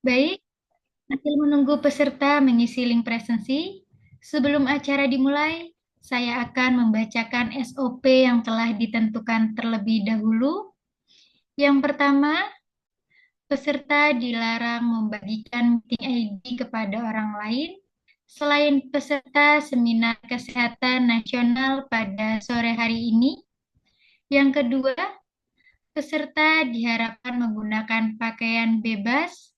Baik, sambil menunggu peserta mengisi link presensi, sebelum acara dimulai, saya akan membacakan SOP yang telah ditentukan terlebih dahulu. Yang pertama, peserta dilarang membagikan meeting ID kepada orang lain selain peserta seminar kesehatan nasional pada sore hari ini. Yang kedua, peserta diharapkan menggunakan pakaian bebas,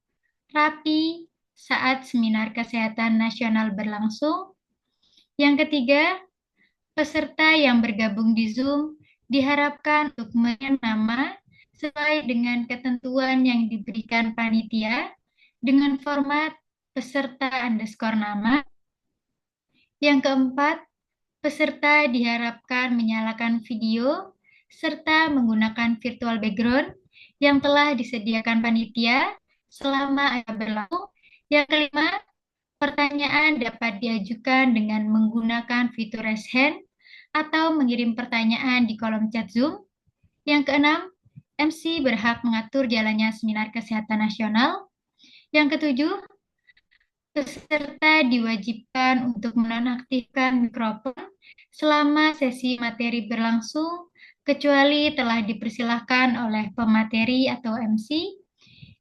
rapi saat seminar kesehatan nasional berlangsung. Yang ketiga, peserta yang bergabung di Zoom diharapkan untuk menyanyikan nama sesuai dengan ketentuan yang diberikan panitia dengan format peserta underscore nama. Yang keempat, peserta diharapkan menyalakan video serta menggunakan virtual background yang telah disediakan panitia selama acara berlangsung. Yang kelima, pertanyaan dapat diajukan dengan menggunakan fitur raise hand atau mengirim pertanyaan di kolom chat Zoom. Yang keenam, MC berhak mengatur jalannya seminar kesehatan nasional. Yang ketujuh, peserta diwajibkan untuk menonaktifkan mikrofon selama sesi materi berlangsung, kecuali telah dipersilahkan oleh pemateri atau MC.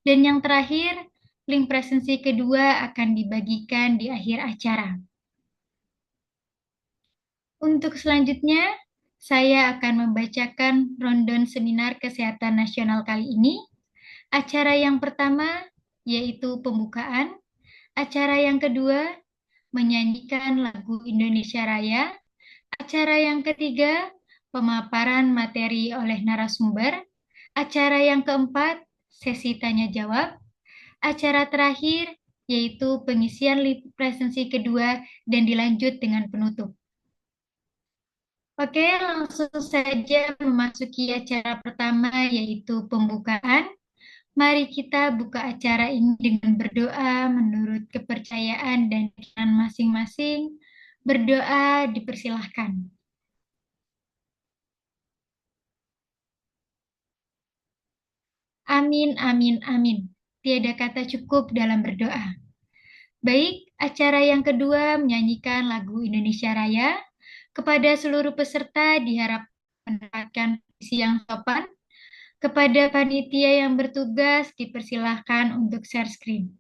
Dan yang terakhir, link presensi kedua akan dibagikan di akhir acara. Untuk selanjutnya, saya akan membacakan rundown seminar kesehatan nasional kali ini. Acara yang pertama yaitu pembukaan, acara yang kedua menyanyikan lagu Indonesia Raya, acara yang ketiga pemaparan materi oleh narasumber, acara yang keempat sesi tanya jawab, acara terakhir yaitu pengisian presensi kedua dan dilanjut dengan penutup. Oke, langsung saja memasuki acara pertama yaitu pembukaan. Mari kita buka acara ini dengan berdoa menurut kepercayaan dan keyakinan masing-masing. Berdoa dipersilahkan. Amin, amin, amin. Tiada kata cukup dalam berdoa. Baik, acara yang kedua menyanyikan lagu Indonesia Raya. Kepada seluruh peserta diharap mendapatkan posisi yang sopan. Kepada panitia yang bertugas dipersilahkan untuk share screen.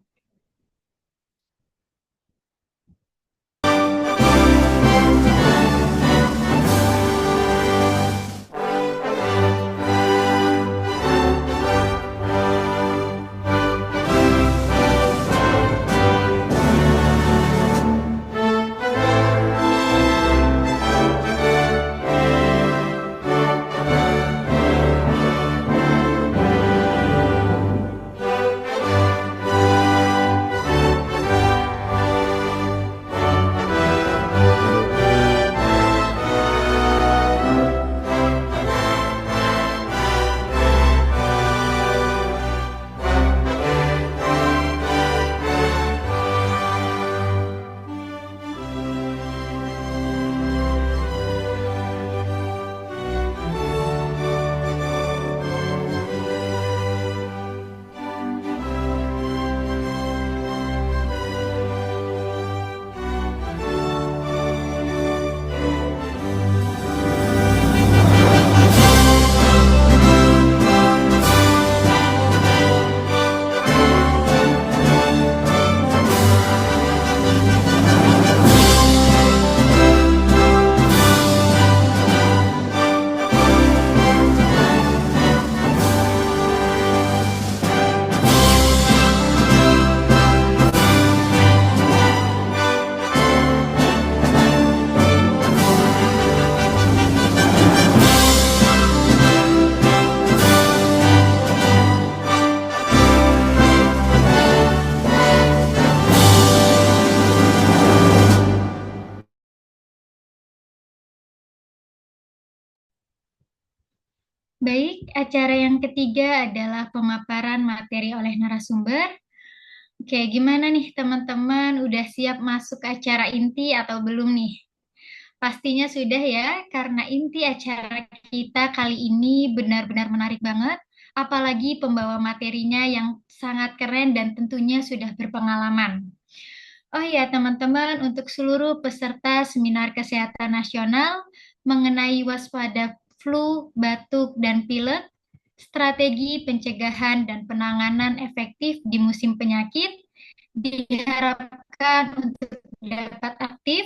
Baik, acara yang ketiga adalah pemaparan materi oleh narasumber. Oke, gimana nih teman-teman? Udah siap masuk acara inti atau belum nih? Pastinya sudah ya, karena inti acara kita kali ini benar-benar menarik banget. apalagi pembawa materinya yang sangat keren dan tentunya sudah berpengalaman. Oh ya, teman-teman, untuk seluruh peserta seminar kesehatan nasional mengenai waspada flu, batuk, dan pilek, strategi pencegahan dan penanganan efektif di musim penyakit diharapkan untuk dapat aktif.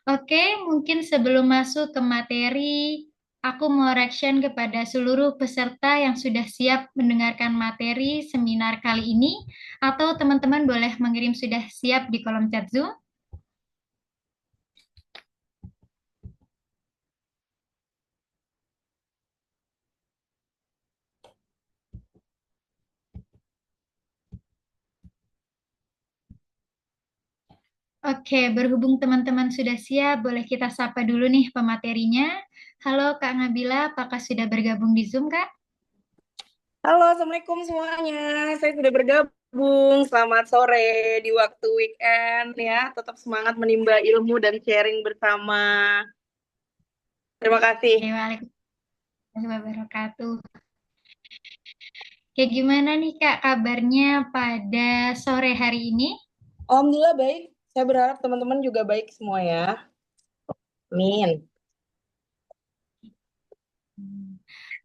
Oke, mungkin sebelum masuk ke materi, aku mau reaction kepada seluruh peserta yang sudah siap mendengarkan materi seminar kali ini, atau teman-teman boleh mengirim sudah siap di kolom chat Zoom. Oke, berhubung teman-teman sudah siap, boleh kita sapa dulu nih pematerinya. Halo Kak Nabila, apakah sudah bergabung di Zoom, Kak? Halo, Assalamualaikum semuanya. Saya sudah bergabung. Selamat sore di waktu weekend ya. Tetap semangat menimba ilmu dan sharing bersama. Terima kasih. Waalaikumsalam warahmatullahi wabarakatuh. Kayak gimana nih Kak kabarnya pada sore hari ini? Alhamdulillah baik. Saya berharap teman-teman juga baik semua ya. Amin.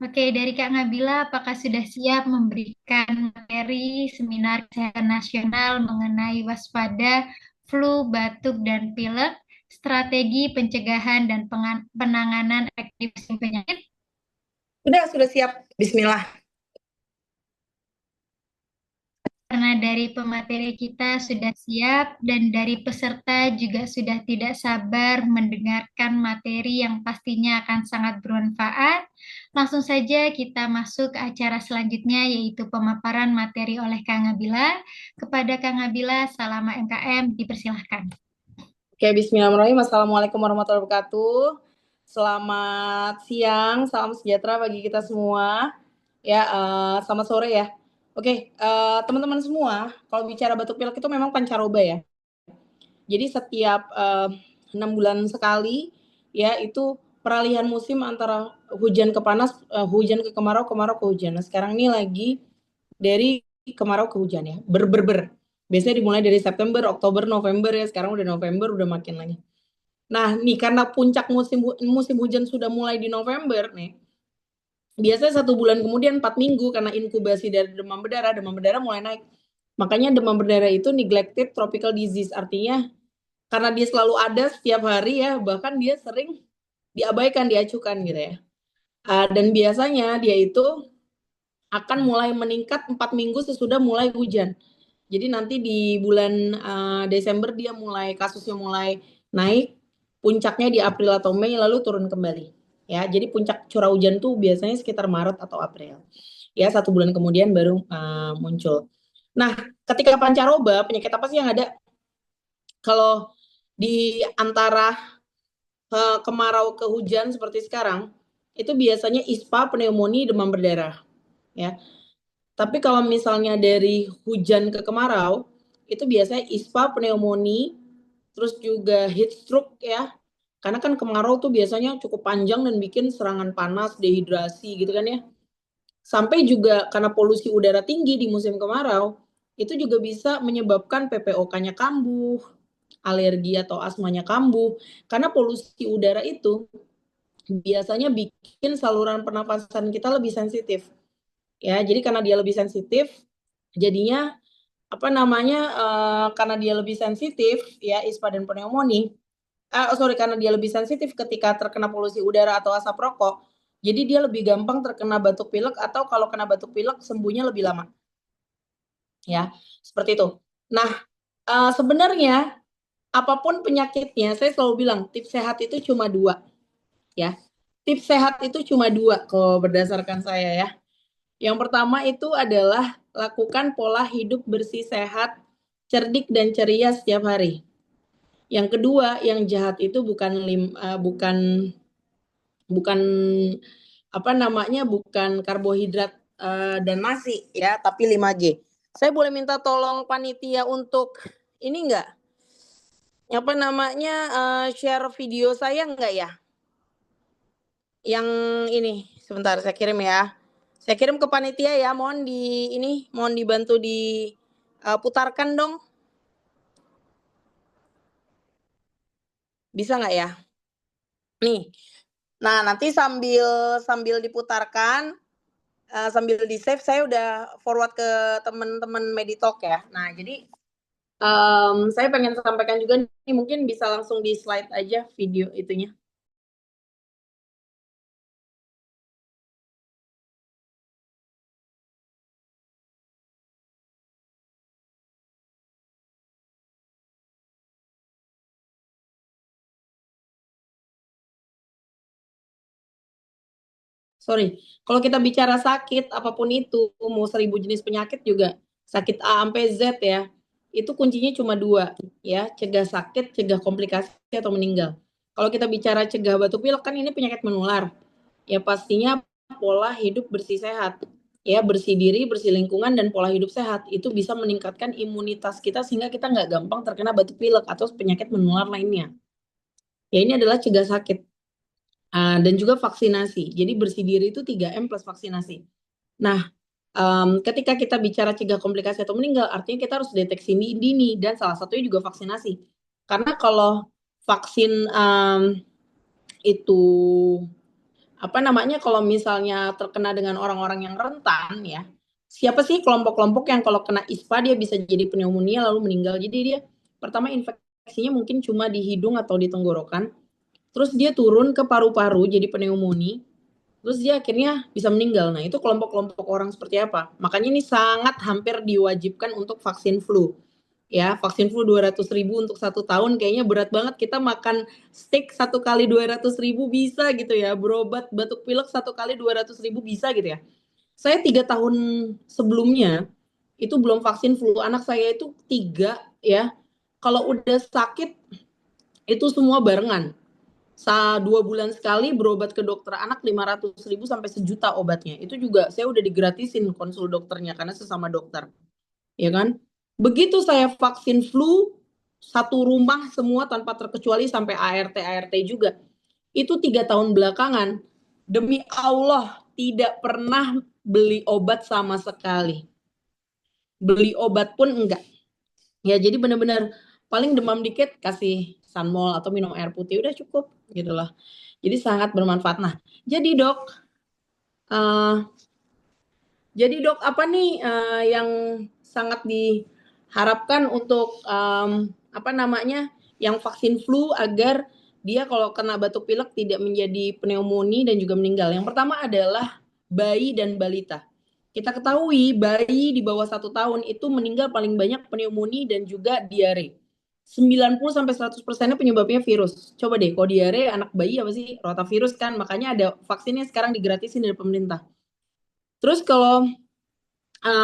Oke, dari Kak Nabila, apakah sudah siap memberikan materi seminar kesehatan nasional mengenai waspada flu, batuk, dan pilek, strategi pencegahan dan penanganan efektif penyakit? Sudah siap. Bismillah. Karena dari pemateri kita sudah siap dan dari peserta juga sudah tidak sabar mendengarkan materi yang pastinya akan sangat bermanfaat. Langsung saja kita masuk ke acara selanjutnya yaitu pemaparan materi oleh Kang Ngabila. Kepada Kang Ngabila, salam MKM, dipersilahkan. Oke, Bismillahirrahmanirrahim. Assalamualaikum warahmatullahi wabarakatuh. Selamat siang, salam sejahtera bagi kita semua. Ya, selamat sore ya. Oke, teman-teman semua, kalau bicara batuk pilek itu memang pancaroba ya. Jadi setiap 6 bulan sekali ya itu peralihan musim antara hujan ke panas, hujan ke kemarau, kemarau ke hujan. Nah, sekarang ini lagi dari kemarau ke hujan ya. Ber. Biasanya dimulai dari September, Oktober, November ya. Sekarang udah November, udah makin lagi. Nah, nih karena puncak musim hujan sudah mulai di November nih. Biasanya 1 bulan kemudian 4 minggu karena inkubasi dari demam berdarah mulai naik. Makanya demam berdarah itu neglected tropical disease, artinya karena dia selalu ada setiap hari ya, bahkan dia sering diabaikan, diacukan gitu ya. Dan biasanya dia itu akan mulai meningkat 4 minggu sesudah mulai hujan. Jadi nanti di bulan Desember dia mulai kasusnya mulai naik, puncaknya di April atau Mei lalu turun kembali. Ya, jadi puncak curah hujan tuh biasanya sekitar Maret atau April. Ya, 1 bulan kemudian baru muncul. Nah, ketika pancaroba, penyakit apa sih yang ada? Kalau di antara kemarau ke hujan seperti sekarang, itu biasanya ISPA, pneumonia, demam berdarah. Ya. Tapi kalau misalnya dari hujan ke kemarau, itu biasanya ISPA, pneumonia, terus juga heat stroke ya. Karena kan kemarau tuh biasanya cukup panjang dan bikin serangan panas, dehidrasi gitu kan ya. Sampai juga karena polusi udara tinggi di musim kemarau, itu juga bisa menyebabkan PPOK-nya kambuh, alergi atau asmanya kambuh. Karena polusi udara itu biasanya bikin saluran pernafasan kita lebih sensitif. Ya, jadi karena dia lebih sensitif, jadinya apa namanya karena dia lebih sensitif ya ISPA dan pneumonia. Karena dia lebih sensitif ketika terkena polusi udara atau asap rokok. Jadi dia lebih gampang terkena batuk pilek atau kalau kena batuk pilek sembuhnya lebih lama. Ya, seperti itu. Nah, sebenarnya apapun penyakitnya, saya selalu bilang tips sehat itu cuma dua, ya. Tips sehat itu cuma dua kalau berdasarkan saya ya. Yang pertama itu adalah lakukan pola hidup bersih sehat, cerdik dan ceria setiap hari. Yang kedua, yang jahat itu bukan bukan apa namanya, bukan karbohidrat dan nasi ya, tapi 5G. Saya boleh minta tolong panitia untuk ini enggak? Apa namanya, share video saya enggak ya? Yang ini, sebentar saya kirim ya. Saya kirim ke panitia ya, mohon dibantu diputarkan dong. Bisa nggak ya? Nih. Nah, nanti sambil diputarkan, sambil di-save, saya udah forward ke teman-teman Meditalk ya. Nah, jadi saya pengen sampaikan juga nih, mungkin bisa langsung di slide aja video itunya. Sorry, kalau kita bicara sakit apapun itu, mau 1000 jenis penyakit juga, sakit A sampai Z ya, itu kuncinya cuma 2 ya, cegah sakit, cegah komplikasi atau meninggal. Kalau kita bicara cegah batuk pilek kan ini penyakit menular, ya pastinya pola hidup bersih sehat, ya bersih diri, bersih lingkungan, dan pola hidup sehat itu bisa meningkatkan imunitas kita sehingga kita nggak gampang terkena batuk pilek atau penyakit menular lainnya. Ya ini adalah cegah sakit. Dan juga vaksinasi. Jadi bersih diri itu 3M plus vaksinasi. Nah, ketika kita bicara cegah komplikasi atau meninggal, artinya kita harus deteksi dini dan salah satunya juga vaksinasi. Karena kalau vaksin itu apa namanya, kalau misalnya terkena dengan orang-orang yang rentan ya, siapa sih kelompok-kelompok yang kalau kena ISPA dia bisa jadi pneumonia lalu meninggal. Jadi dia pertama infeksinya mungkin cuma di hidung atau di tenggorokan, terus dia turun ke paru-paru jadi pneumonia, terus dia akhirnya bisa meninggal. Nah, itu kelompok-kelompok orang seperti apa? Makanya ini sangat hampir diwajibkan untuk vaksin flu. Ya, vaksin flu 200.000 untuk 1 tahun kayaknya berat banget, kita makan steak 1 kali 200.000 bisa gitu ya, berobat batuk pilek 1 kali 200.000 bisa gitu ya. Saya 3 tahun sebelumnya itu belum vaksin flu, anak saya itu 3 ya, kalau udah sakit itu semua barengan. 2 bulan sekali berobat ke dokter anak 500.000 sampai 1 juta obatnya. Itu juga saya udah digratisin konsul dokternya karena sesama dokter. Ya kan? Begitu saya vaksin flu, satu rumah semua tanpa terkecuali sampai ART juga. Itu 3 tahun belakangan, demi Allah tidak pernah beli obat sama sekali. Beli obat pun enggak. Ya jadi benar-benar paling demam dikit kasih Sunmol atau minum air putih udah cukup gitu loh. Jadi sangat bermanfaat. Nah, uh, jadi dok apa nih yang sangat diharapkan untuk apa namanya yang vaksin flu agar dia kalau kena batuk pilek tidak menjadi pneumonia dan juga meninggal. Yang pertama adalah bayi dan balita. Kita ketahui bayi di bawah 1 tahun itu meninggal paling banyak pneumonia dan juga diare. 90-100% penyebabnya virus. Coba deh, kalau diare anak bayi apa sih? Rotavirus kan, makanya ada vaksinnya sekarang digratisin dari pemerintah. Terus kalau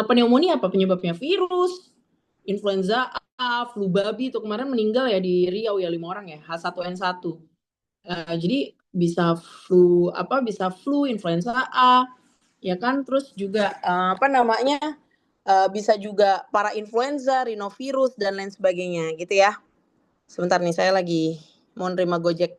pneumonia apa penyebabnya? Virus, influenza A, flu babi itu kemarin meninggal ya di Riau ya 5 orang ya, H1N1. Jadi bisa flu, influenza A, ya kan? Terus juga apa namanya? Bisa juga para influenza, rhinovirus dan lain sebagainya gitu ya. Sebentar nih saya lagi mau nerima Gojek.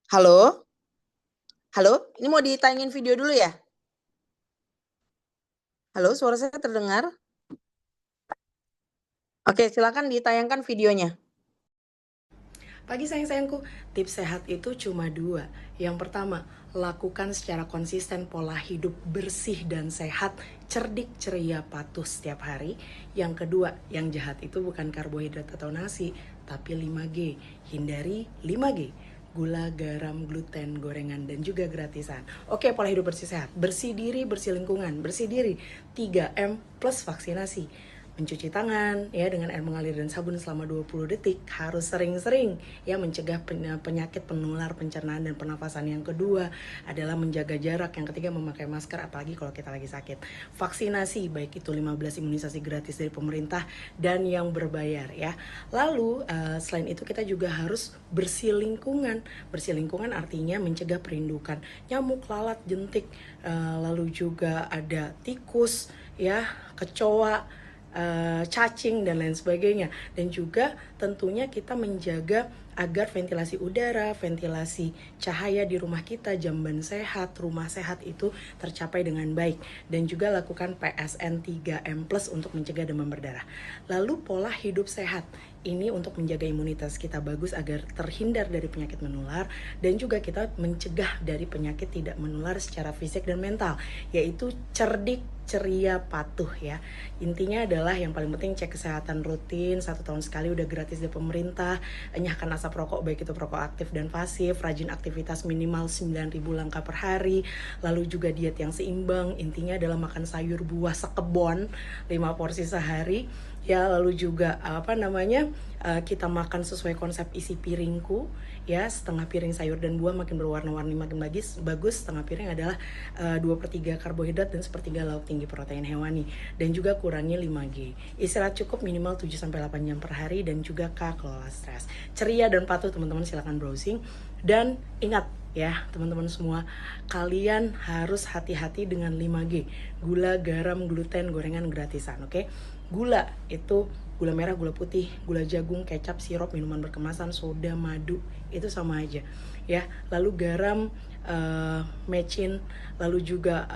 Halo? Halo? Ini mau ditayangin video dulu ya? Halo, suara saya terdengar? Oke, silakan ditayangkan videonya. Pagi sayang-sayangku, tips sehat itu cuma 2. Yang pertama, lakukan secara konsisten pola hidup bersih dan sehat, cerdik, ceria, patuh setiap hari. Yang kedua, yang jahat itu bukan karbohidrat atau nasi, tapi 5G. Hindari 5G. Gula, garam, gluten, gorengan, dan juga gratisan. Oke, pola hidup bersih sehat. Bersih diri, bersih lingkungan. Bersih diri, 3M plus vaksinasi. mencuci tangan ya dengan air mengalir dan sabun selama 20 detik, harus sering-sering ya mencegah penyakit penular pencernaan dan pernafasan. Yang kedua adalah menjaga jarak, yang ketiga memakai masker apalagi kalau kita lagi sakit. Vaksinasi baik itu 15 imunisasi gratis dari pemerintah dan yang berbayar ya. Lalu selain itu kita juga harus bersih lingkungan. Bersih lingkungan artinya mencegah perindukan nyamuk, lalat, jentik, lalu juga ada tikus ya, kecoa, cacing dan lain sebagainya. Dan juga tentunya kita menjaga agar ventilasi udara, ventilasi cahaya di rumah kita, jamban sehat, rumah sehat itu tercapai dengan baik. Dan juga lakukan PSN 3M+ untuk mencegah demam berdarah. Lalu pola hidup sehat, ini untuk menjaga imunitas kita bagus agar terhindar dari penyakit menular, dan juga kita mencegah dari penyakit tidak menular secara fisik dan mental, yaitu cerdik, ceria, patuh ya. Intinya adalah yang paling penting cek kesehatan rutin 1 tahun sekali, udah gratis dari pemerintah. Enyahkan asap rokok baik itu rokok aktif dan pasif, rajin aktivitas minimal 9.000 langkah per hari, lalu juga diet yang seimbang. Intinya adalah makan sayur buah sekebon 5 porsi sehari ya. Lalu juga kita makan sesuai konsep isi piringku ya, setengah piring sayur dan buah makin berwarna-warni makin bagus. Setengah piring adalah 2/3 karbohidrat dan 1/3 lauk tinggi protein hewani. Dan juga kurangi 5G. Istirahat cukup minimal 7-8 jam per hari, dan juga kelola stres. Ceria dan patuh teman-teman, silakan browsing. Dan ingat ya teman-teman semua, kalian harus hati-hati dengan 5G. Gula, garam, gluten, gorengan gratisan, oke? Gula itu gula merah, gula putih, gula jagung, kecap, sirup, minuman berkemasan, soda, madu, itu sama aja ya. Lalu garam, mecin, lalu juga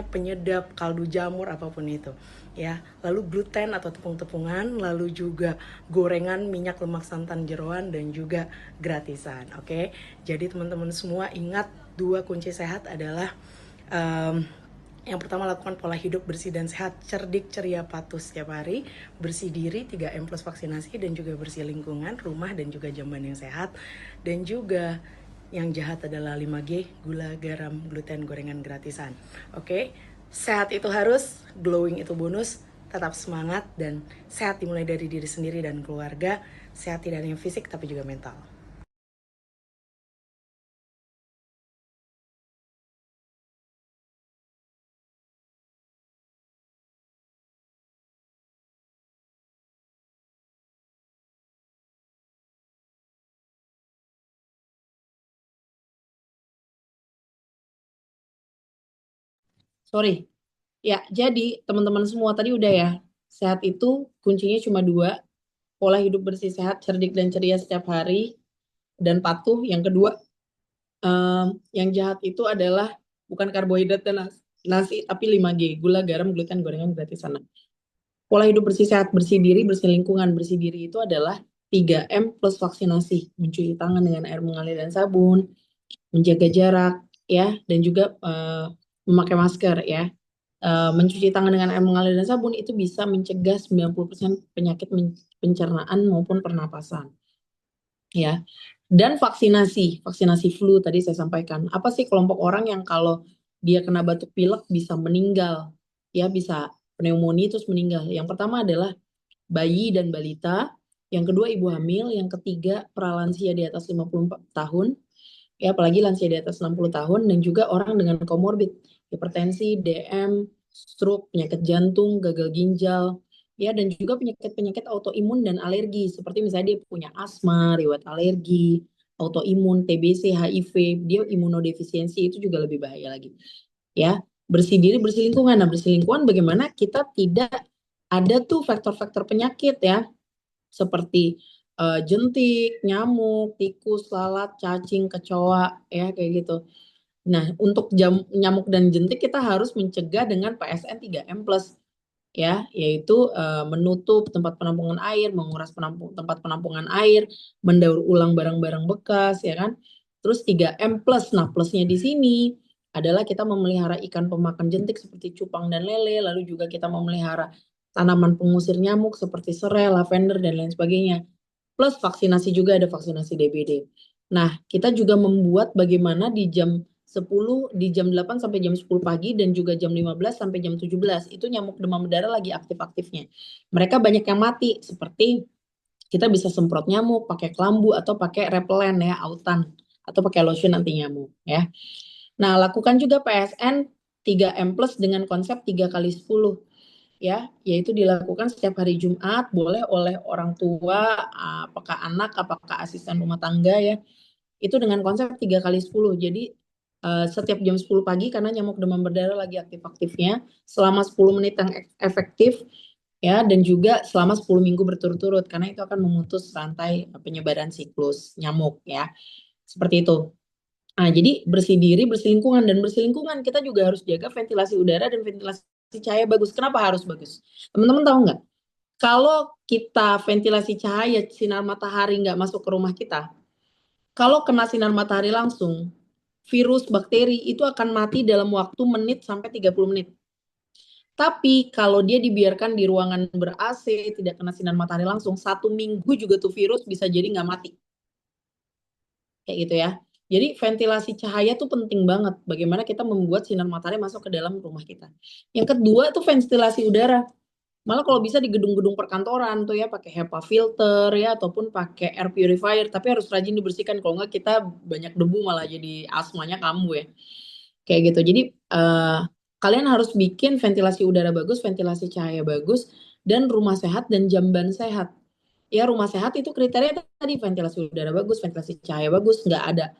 penyedap, kaldu jamur, apapun itu ya. Lalu gluten atau tepung-tepungan, lalu juga gorengan, minyak, lemak, santan, jeroan, dan juga gratisan, oke? Jadi teman-teman semua ingat, 2 kunci sehat adalah yang pertama, lakukan pola hidup bersih dan sehat, cerdik, ceria, patuh setiap hari. Bersih diri, 3M+ vaksinasi, dan juga bersih lingkungan, rumah, dan juga jamban yang sehat. Dan juga yang jahat adalah 5G, gula, garam, gluten, gorengan gratisan. Oke? Sehat itu harus, glowing itu bonus. Tetap semangat, dan sehat dimulai dari diri sendiri dan keluarga. Sehat tidak hanya fisik tapi juga mental. Sorry. Ya, jadi teman-teman semua tadi udah ya. Sehat itu kuncinya cuma 2. Pola hidup bersih, sehat, cerdik dan ceria setiap hari, dan patuh. Yang kedua, yang jahat itu adalah bukan karbohidrat dan nasi, tapi 5G, gula, garam, gluten, gorengan gratisan. Pola hidup bersih, sehat, bersih diri, bersih lingkungan. Bersih diri itu adalah 3M+ vaksinasi, mencuci tangan dengan air mengalir dan sabun, menjaga jarak ya, dan juga memakai masker ya. Mencuci tangan dengan air mengalir dan sabun itu bisa mencegah 90% penyakit pencernaan maupun pernapasan ya. Dan vaksinasi flu tadi saya sampaikan. Apa sih kelompok orang yang kalau dia kena batuk pilek bisa meninggal ya, bisa pneumonia terus meninggal? Yang pertama adalah bayi dan balita, yang kedua ibu hamil, yang ketiga pralansia di atas 54 tahun ya, apalagi lansia di atas 60 tahun, dan juga orang dengan komorbid, hipertensi, DM, stroke, penyakit jantung, gagal ginjal, ya, dan juga penyakit-penyakit autoimun dan alergi, seperti misalnya dia punya asma, riwayat alergi, autoimun, TBC, HIV, dia imunodefisiensi, itu juga lebih bahaya lagi. Ya, bersih diri, bersih lingkungan. Nah, bersih lingkungan bagaimana kita tidak ada tuh faktor-faktor penyakit ya, seperti jentik, nyamuk, tikus, lalat, cacing, kecoa, ya kayak gitu. Nah, untuk nyamuk dan jentik kita harus mencegah dengan PSN 3M+, ya, yaitu menutup tempat penampungan air, menguras tempat penampungan air, mendaur ulang barang-barang bekas, ya kan. Terus 3M+. Nah, plusnya di sini adalah kita memelihara ikan pemakan jentik seperti cupang dan lele, lalu juga kita memelihara tanaman pengusir nyamuk seperti serai, lavender, dan lain sebagainya. Plus vaksinasi juga, ada vaksinasi DBD. Nah, kita juga membuat bagaimana di jam 10 di jam 8 sampai jam 10 pagi dan juga jam 15 sampai jam 17. Itu nyamuk demam berdarah lagi aktif-aktifnya. Mereka banyak yang mati, seperti kita bisa semprot nyamuk pakai kelambu atau pakai repelen ya, autan, atau pakai lotion anti nyamuk ya. Nah, lakukan juga PSN 3M plus dengan konsep 3 kali 10 ya, yaitu dilakukan setiap hari Jumat, boleh oleh orang tua, apakah anak, apakah asisten rumah tangga ya. Itu dengan konsep 3 kali 10. Jadi setiap jam 10 pagi karena nyamuk demam berdarah lagi aktif-aktifnya selama 10 menit yang efektif ya, dan juga selama 10 minggu berturut-turut karena itu akan memutus rantai penyebaran siklus nyamuk ya. Seperti itu. Nah, jadi bersih diri, bersih lingkungan, dan bersih lingkungan kita juga harus jaga ventilasi udara dan ventilasi cahaya bagus. Kenapa harus bagus? Teman-teman tahu nggak? Kalau kita ventilasi cahaya sinar matahari nggak masuk ke rumah kita, kalau kena sinar matahari langsung, virus, bakteri itu akan mati dalam waktu menit sampai 30 menit. Tapi kalau dia dibiarkan di ruangan ber-AC, tidak kena sinar matahari langsung, 1 minggu juga tuh virus bisa jadi nggak mati. Kayak gitu ya. Jadi ventilasi cahaya tuh penting banget. Bagaimana kita membuat sinar matahari masuk ke dalam rumah kita. Yang kedua tuh ventilasi udara. Malah kalau bisa di gedung-gedung perkantoran tuh ya pakai HEPA filter ya ataupun pakai air purifier, tapi harus rajin dibersihkan kalau nggak kita banyak debu malah jadi asmanya kambuh ya. Kayak gitu. Jadi kalian harus bikin ventilasi udara bagus, ventilasi cahaya bagus, dan rumah sehat dan jamban sehat. Ya rumah sehat itu kriteria tadi ventilasi udara bagus, ventilasi cahaya bagus, nggak ada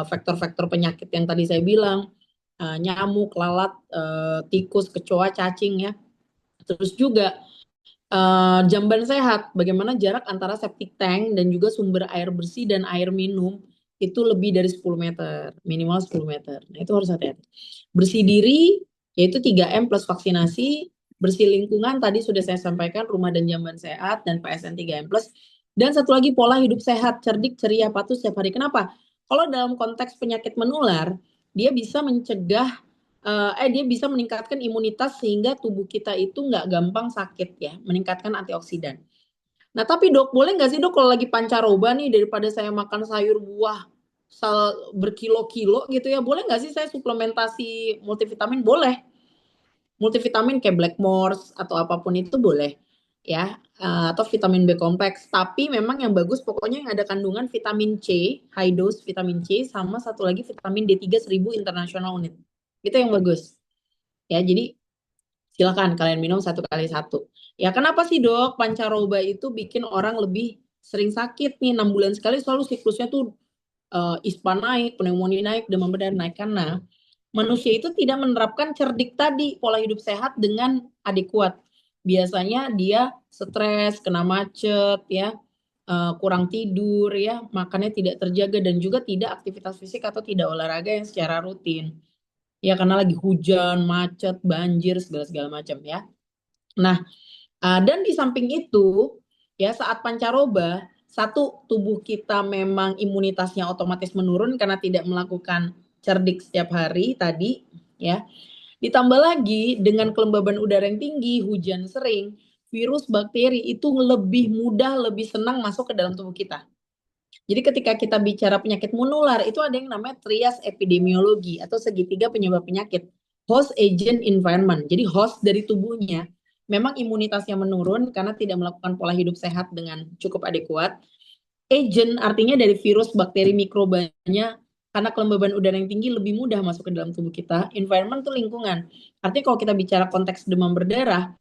faktor-faktor penyakit yang tadi saya bilang, nyamuk, lalat, tikus, kecoa, cacing ya. Terus juga jamban sehat, bagaimana jarak antara septic tank dan juga sumber air bersih dan air minum itu lebih dari 10 meter, minimal 10 meter. Nah, itu harus hati-hati. Bersih diri, yaitu 3M plus vaksinasi, bersih lingkungan, tadi sudah saya sampaikan, rumah dan jamban sehat, dan PSN 3M plus. Dan satu lagi, pola hidup sehat, cerdik, ceria, patuh setiap hari. Kenapa? Kalau dalam konteks penyakit menular, dia bisa mencegah dia bisa meningkatkan imunitas sehingga tubuh kita itu nggak gampang sakit ya, meningkatkan antioksidan. Nah tapi dok, boleh nggak sih dok kalau lagi pancaroba nih daripada saya makan sayur buah berkilo-kilo gitu ya, boleh nggak sih saya suplementasi multivitamin? Boleh. Multivitamin kayak Blackmores atau apapun itu boleh ya, atau vitamin B kompleks. Tapi memang yang bagus pokoknya yang ada kandungan vitamin C, high dose vitamin C, sama satu lagi vitamin D3 1000 international unit. Itu yang bagus. Ya, jadi silakan kalian minum 1 kali 1. Ya, kenapa sih dok pancaroba itu bikin orang lebih sering sakit nih, 6 bulan sekali selalu siklusnya tuh ispa naik, pneumonia naik, demam berdarah naik, karena manusia itu tidak menerapkan cerdik tadi, pola hidup sehat dengan adekuat. Biasanya dia stres, kena macet ya, kurang tidur ya, makannya tidak terjaga, dan juga tidak aktivitas fisik atau tidak olahraga yang secara rutin. Ya karena lagi hujan, macet, banjir, segala macam ya. Nah, dan di samping itu ya saat pancaroba, satu, tubuh kita memang imunitasnya otomatis menurun karena tidak melakukan cerdik setiap hari tadi ya. Ditambah lagi dengan kelembaban udara yang tinggi, hujan sering, virus, bakteri itu lebih mudah, lebih senang masuk ke dalam tubuh kita. Jadi ketika kita bicara penyakit menular, itu ada yang namanya trias epidemiologi atau segitiga penyebab penyakit. Host, agent, environment. Jadi host dari tubuhnya memang imunitasnya menurun karena tidak melakukan pola hidup sehat dengan cukup adekuat. Agent artinya dari virus, bakteri, mikrobanya, karena kelembaban udara yang tinggi lebih mudah masuk ke dalam tubuh kita. Environment itu lingkungan. Artinya kalau kita bicara konteks demam berdarah,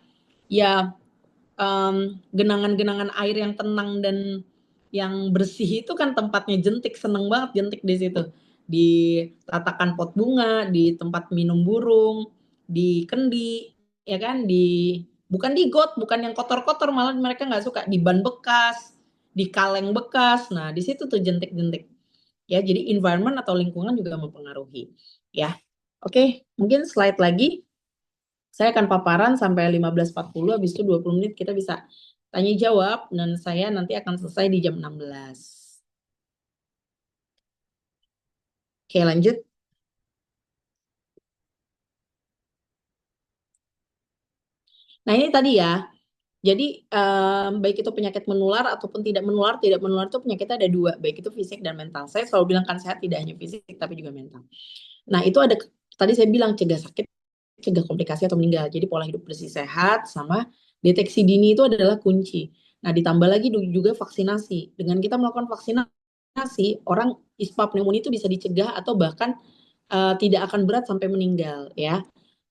ya genangan-genangan air yang tenang dan yang bersih itu kan tempatnya jentik, seneng banget jentik di situ. Di tatakan pot bunga, di tempat minum burung, di kendi, ya kan, bukan di got, bukan yang kotor-kotor, malah mereka nggak suka, di ban bekas, di kaleng bekas. Nah, di situ tuh jentik-jentik. Ya, jadi environment atau lingkungan juga mempengaruhi. Ya. Oke, mungkin slide lagi. Saya akan paparan sampai 15.40, habis itu 20 menit kita bisa tanya jawab, dan saya nanti akan selesai di jam 16. Oke, lanjut. Nah, ini tadi ya. Jadi baik itu penyakit menular ataupun tidak menular itu penyakitnya ada 2, baik itu fisik dan mental. Saya selalu bilang kan sehat tidak hanya fisik tapi juga mental. Nah, itu ada tadi saya bilang cegah sakit, cegah komplikasi atau meninggal. Jadi pola hidup bersih sehat sama deteksi dini itu adalah kunci. Nah, ditambah lagi juga vaksinasi. Dengan kita melakukan vaksinasi, orang ispa pneumonia itu bisa dicegah atau bahkan tidak akan berat sampai meninggal ya.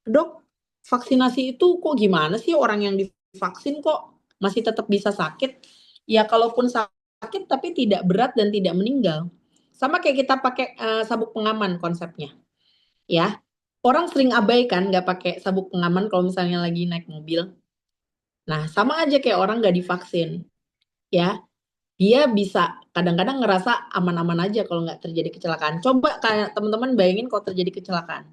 Dok, vaksinasi itu kok gimana sih orang yang divaksin kok masih tetap bisa sakit? Ya kalaupun sakit tapi tidak berat dan tidak meninggal. Sama kayak kita pakai sabuk pengaman konsepnya ya. Orang sering abaikan nggak pakai sabuk pengaman kalau misalnya lagi naik mobil. Nah, sama aja kayak orang nggak divaksin ya. Dia bisa kadang-kadang ngerasa aman-aman aja kalau nggak terjadi kecelakaan. Coba kayak teman-teman bayangin kalau terjadi kecelakaan.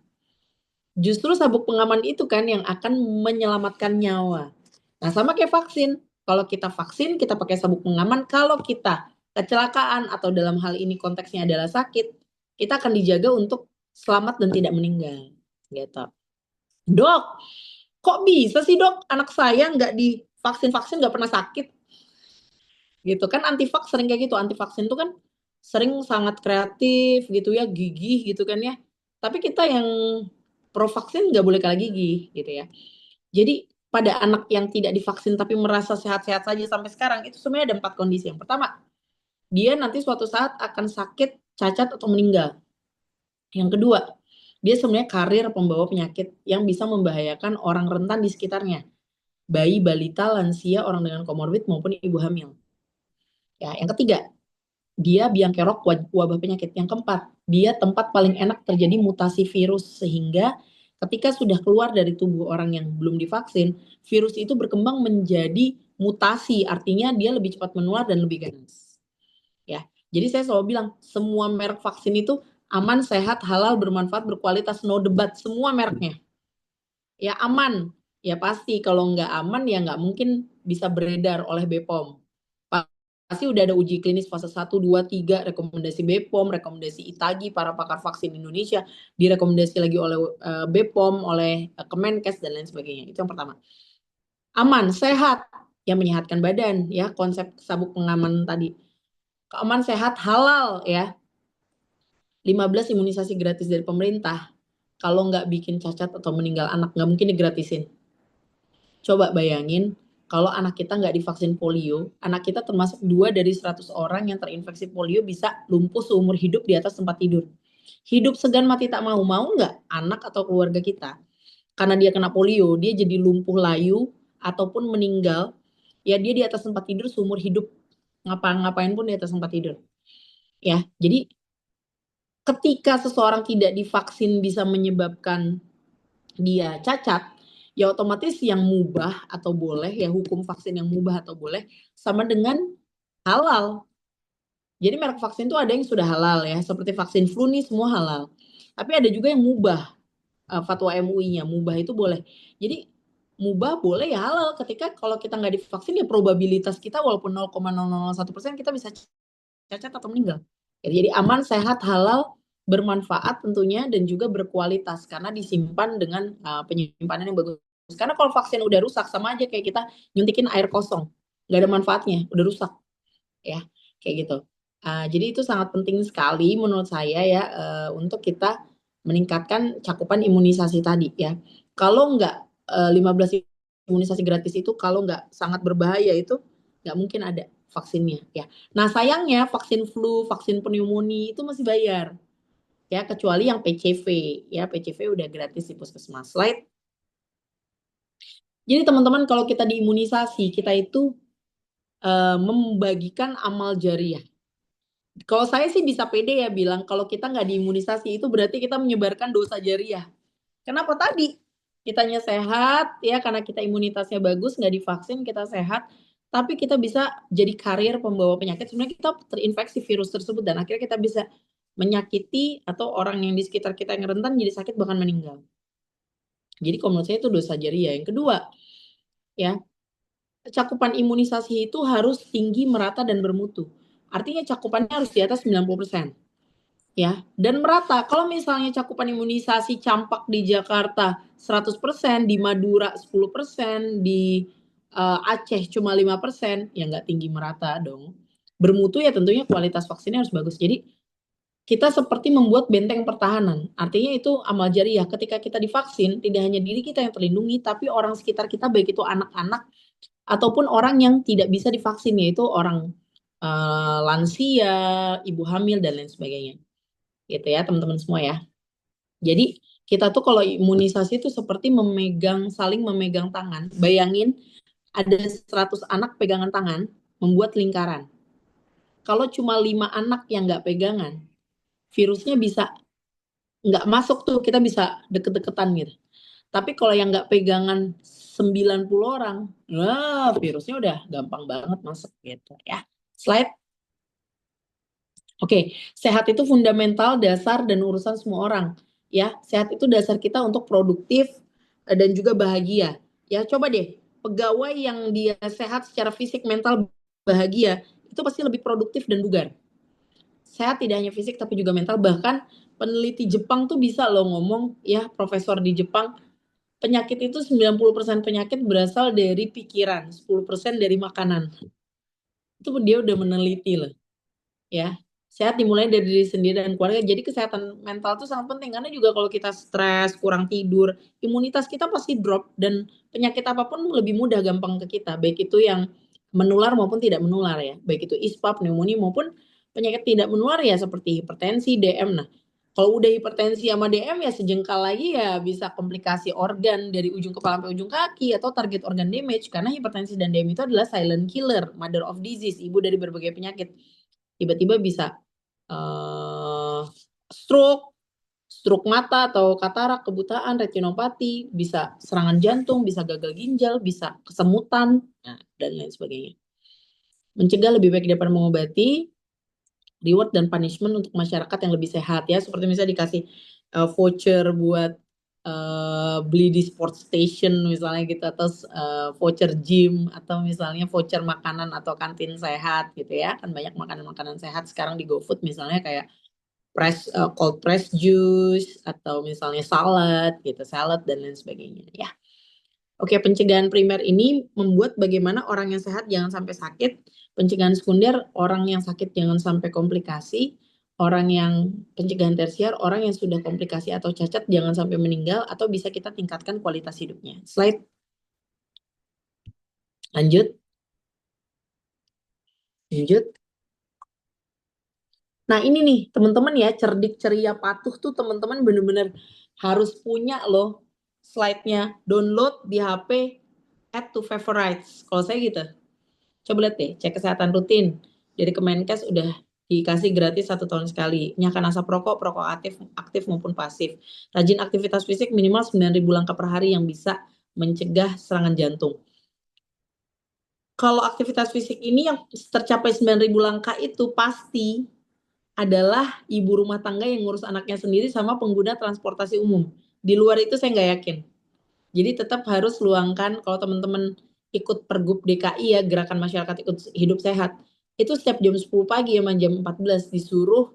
Justru sabuk pengaman itu kan yang akan menyelamatkan nyawa. Nah, sama kayak vaksin. Kalau kita vaksin, kita pakai sabuk pengaman. Kalau kita kecelakaan atau dalam hal ini konteksnya adalah sakit, kita akan dijaga untuk selamat dan tidak meninggal. Gitu. Dok, kok bisa sih dok anak saya nggak divaksin-vaksin nggak pernah sakit? Gitu kan anti-vaks sering kayak gitu. Anti-vaksin itu kan sering sangat kreatif gitu ya, gigih gitu kan ya. Tapi kita yang pro vaksin nggak boleh kalah gigih gitu ya. Jadi pada anak yang tidak divaksin tapi merasa sehat-sehat saja sampai sekarang itu sebenarnya ada 4 kondisi. Yang pertama, dia nanti suatu saat akan sakit, cacat atau meninggal. Yang kedua, dia sebenarnya karir pembawa penyakit yang bisa membahayakan orang rentan di sekitarnya. Bayi, balita, lansia, orang dengan komorbid maupun ibu hamil. Ya, yang ketiga, dia biang kerok wabah penyakit. Yang keempat, dia tempat paling enak terjadi mutasi virus sehingga ketika sudah keluar dari tubuh orang yang belum divaksin, virus itu berkembang menjadi mutasi, artinya dia lebih cepat menular dan lebih ganas. Ya. Jadi saya selalu bilang, semua merek vaksin itu aman, sehat, halal, bermanfaat, berkualitas, no debat, semua mereknya. Ya aman, ya pasti kalau nggak aman ya nggak mungkin bisa beredar oleh BPOM. Pasti udah ada uji klinis fase 1, 2, 3, rekomendasi BPOM, rekomendasi ITAGI, para pakar vaksin Indonesia, direkomendasi lagi oleh BPOM, oleh Kemenkes, dan lain sebagainya. Itu yang pertama. Aman, sehat, yang menyehatkan badan, ya konsep sabuk pengaman tadi. Aman, sehat, halal, ya. 15 imunisasi gratis dari pemerintah. Kalau nggak bikin cacat atau meninggal anak, nggak mungkin digratisin. Coba bayangin, kalau anak kita nggak divaksin polio, anak kita termasuk 2 dari 100 orang yang terinfeksi polio bisa lumpuh seumur hidup di atas tempat tidur. Hidup segan mati tak mau nggak anak atau keluarga kita? Karena dia kena polio, dia jadi lumpuh layu ataupun meninggal, ya dia di atas tempat tidur seumur hidup. Ngapa-ngapain pun di atas tempat tidur. Ya, jadi ketika seseorang tidak divaksin bisa menyebabkan dia cacat, ya otomatis yang mubah atau boleh, ya hukum vaksin yang mubah atau boleh sama dengan halal. Jadi merek vaksin itu ada yang sudah halal ya, seperti vaksin flu nih semua halal. Tapi ada juga yang mubah, fatwa MUI-nya, mubah itu boleh. Jadi mubah boleh ya halal ketika kalau kita nggak divaksin ya probabilitas kita walaupun 0,001% kita bisa cacat atau meninggal. Jadi aman, sehat, halal, bermanfaat tentunya dan juga berkualitas karena disimpan dengan penyimpanan yang bagus. Karena kalau vaksin udah rusak sama aja kayak kita nyuntikin air kosong, nggak ada manfaatnya, udah rusak, ya kayak gitu. Jadi itu sangat penting sekali menurut saya ya untuk kita meningkatkan cakupan imunisasi tadi ya. Kalau nggak 15 imunisasi gratis itu kalau nggak sangat berbahaya itu nggak mungkin ada vaksinnya ya. Nah sayangnya vaksin flu, vaksin pneumonia itu masih bayar ya kecuali yang PCV ya, PCV udah gratis di puskesmas. Slide. Jadi teman-teman kalau kita diimunisasi kita itu membagikan amal jariah. Kalau saya sih bisa pede ya bilang kalau kita nggak diimunisasi itu berarti kita menyebarkan dosa jariah. Kenapa tadi? Kitanya sehat ya karena kita imunitasnya bagus, nggak divaksin kita sehat, tapi kita bisa jadi karir pembawa penyakit. Sebenarnya kita terinfeksi virus tersebut dan akhirnya kita bisa menyakiti atau orang yang di sekitar kita yang rentan jadi sakit bahkan meninggal. Jadi kalau menurut saya itu dosa jariah. Yang kedua, ya cakupan imunisasi itu harus tinggi, merata, dan bermutu. Artinya cakupannya harus di atas 90%. Ya, dan merata. Kalau misalnya cakupan imunisasi campak di Jakarta 100%, di Madura 10%, di Aceh cuma 5%, ya nggak tinggi merata dong. Bermutu ya tentunya kualitas vaksinnya harus bagus. Jadi kita seperti membuat benteng pertahanan. Artinya itu amal jariah. Ketika kita divaksin, tidak hanya diri kita yang terlindungi, tapi orang sekitar kita, baik itu anak-anak ataupun orang yang tidak bisa divaksin, yaitu orang lansia, ibu hamil, dan lain sebagainya. Gitu ya teman-teman semua ya. Jadi kita tuh kalau imunisasi itu seperti saling memegang tangan. Bayangin ada 100 anak pegangan tangan, membuat lingkaran. Kalau cuma 5 anak yang nggak pegangan, virusnya bisa nggak masuk tuh, kita bisa deket-deketan gitu. Tapi kalau yang nggak pegangan 90 orang, nah virusnya udah gampang banget masuk gitu ya. Slide. Oke, sehat itu fundamental, dasar, dan urusan semua orang. Ya, sehat itu dasar kita untuk produktif dan juga bahagia. Ya, coba deh, pegawai yang dia sehat secara fisik, mental, bahagia, itu pasti lebih produktif dan bugar. Sehat tidak hanya fisik tapi juga mental. Bahkan peneliti Jepang tuh bisa loh ngomong, ya, profesor di Jepang, penyakit itu 90% penyakit berasal dari pikiran, 10% dari makanan. Itu dia udah meneliti loh. Ya, sehat dimulai dari diri sendiri dan keluarga. Jadi kesehatan mental itu sangat penting, karena juga kalau kita stres, kurang tidur, imunitas kita pasti drop, dan penyakit apapun lebih mudah gampang ke kita, baik itu yang menular maupun tidak menular ya, baik itu ispa, pneumonia, maupun penyakit tidak menular ya seperti hipertensi, DM. Nah, kalau udah hipertensi sama DM ya sejengkal lagi ya bisa komplikasi organ dari ujung kepala sampai ujung kaki, atau target organ damage, karena hipertensi dan DM itu adalah silent killer, mother of disease, ibu dari berbagai penyakit. Tiba-tiba bisa stroke mata atau katarak, kebutaan, retinopati, bisa serangan jantung, bisa gagal ginjal, bisa kesemutan, dan lain sebagainya. Mencegah lebih baik daripada mengobati. Reward dan punishment untuk masyarakat yang lebih sehat ya, seperti misalnya dikasih voucher buat beli di sports station misalnya gitu, atau voucher gym, atau misalnya voucher makanan atau kantin sehat gitu ya. Kan banyak makanan-makanan sehat sekarang di GoFood, misalnya kayak cold press juice, atau misalnya salad dan lain sebagainya ya. Oke, pencegahan primer ini membuat bagaimana orang yang sehat jangan sampai sakit. Pencegahan sekunder, orang yang sakit jangan sampai komplikasi. Pencegahan tersier, orang yang sudah komplikasi atau cacat jangan sampai meninggal, atau bisa kita tingkatkan kualitas hidupnya. Slide. Lanjut. Nah ini nih teman-teman ya, cerdik, ceria, patuh tuh teman-teman bener-bener harus punya loh slide-nya. Download di HP, add to favorites. Kalau saya gitu. Coba lihat deh, cek kesehatan rutin. Dari Kemenkes udah dikasih gratis 1 tahun sekali. Nyahkan asap rokok aktif maupun pasif. Rajin aktivitas fisik minimal 9.000 langkah per hari yang bisa mencegah serangan jantung. Kalau aktivitas fisik ini yang tercapai 9.000 langkah itu pasti adalah ibu rumah tangga yang ngurus anaknya sendiri sama pengguna transportasi umum. Di luar itu saya nggak yakin. Jadi tetap harus luangkan, kalau teman-teman ikut Pergub DKI ya, Gerakan Masyarakat Hidup Sehat, itu setiap jam 10 pagi sama jam 14 disuruh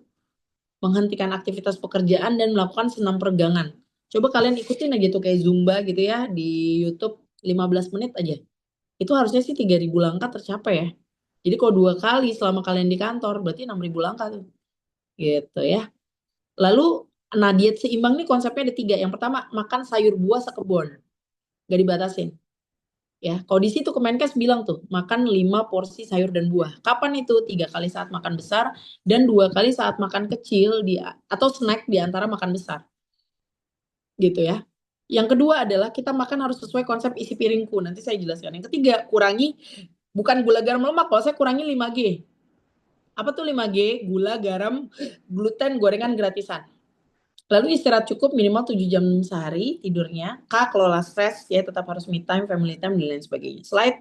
menghentikan aktivitas pekerjaan dan melakukan senam peregangan. Coba kalian ikutin aja tuh kayak Zumba gitu ya di YouTube 15 menit aja. Itu harusnya sih 3.000 langkah tercapai ya. Jadi kalau 2 kali selama kalian di kantor berarti 6.000 langkah tuh. Gitu ya. Lalu diet seimbang nih konsepnya ada 3. Yang pertama, makan sayur buah sekebun. Gak dibatasin. Ya, kalau di situ Kemenkes bilang tuh, makan 5 porsi sayur dan buah. Kapan itu? 3 kali saat makan besar dan 2 kali saat makan kecil atau snack di antara makan besar. Gitu ya. Yang kedua adalah kita makan harus sesuai konsep isi piringku. Nanti saya jelaskan. Yang ketiga, kurangi bukan gula, garam, lemak. Kalau saya kurangi 5G. Apa tuh 5G? Gula, garam, gluten, gorengan gratisan. Lalu istirahat cukup minimal 7 jam sehari tidurnya. Kelola stres ya, tetap harus me time, family time, dan lain sebagainya. Slide.